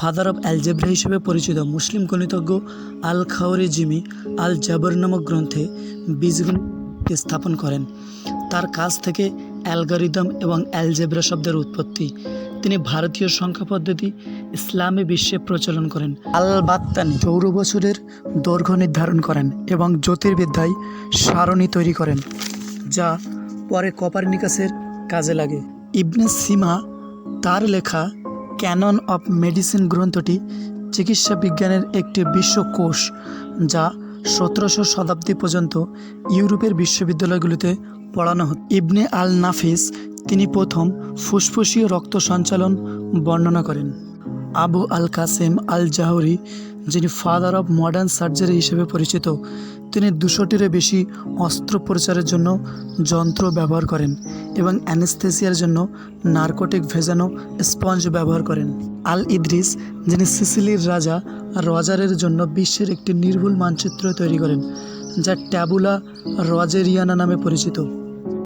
Father of algebra হিসেবে পরিচিত মুসলিম গণিতজ্ঞ আল খাওয়ারিজিমি আল জাবর নামক গ্রন্থে বীজগণিত স্থাপন করেন। তার কাছ থেকে অ্যালগরিদম এবং অ্যালজেব্রা শব্দের উৎপত্তি। তিনি ভারতীয় সংখ্যা পদ্ধতি ইসলামী বিশ্বে প্রচলন করেন। আল বাত্তানি চৌর বছরের দৈর্ঘ্য নির্ধারণ করেন এবং জ্যোতির্বিদ্যায় সারণী তৈরি করেন, যা পরে কোপারনিকাসের কাজে লাগে। ইবনে সিনা তার লেখা ক্যানন অফ মেডিসিন গ্রন্থটি চিকিৎসা বিজ্ঞানের একটি বিশ্বকোষ, যা 17শো শতাব্দী পর্যন্ত ইউরোপের বিশ্ববিদ্যালয়গুলিতে পড়ানো হতো। ইবনে আল নাফিস তিনি প্রথম ফুসফুসীয় রক্ত সঞ্চালন বর্ণনা করেন। আবু আল কাসেম আল জাহরি, যিনি ফাদার অব মডার্ন সার্জারি হিসেবে পরিচিত, তিনি 200টিরও বেশি অস্ত্রোপচারের জন্য যন্ত্র ব্যবহার করেন এবং অ্যানেস্থেসিয়ার জন্য নার্কোটিক ভেজানো স্পঞ্জ ব্যবহার করেন। আল ইদ্রিস, যিনি সিসিলির রাজা রজারের জন্য বিশ্বের একটি নির্ভুল মানচিত্র তৈরি করেন, যা ট্যাবুলা রজেরিয়ানা নামে পরিচিত।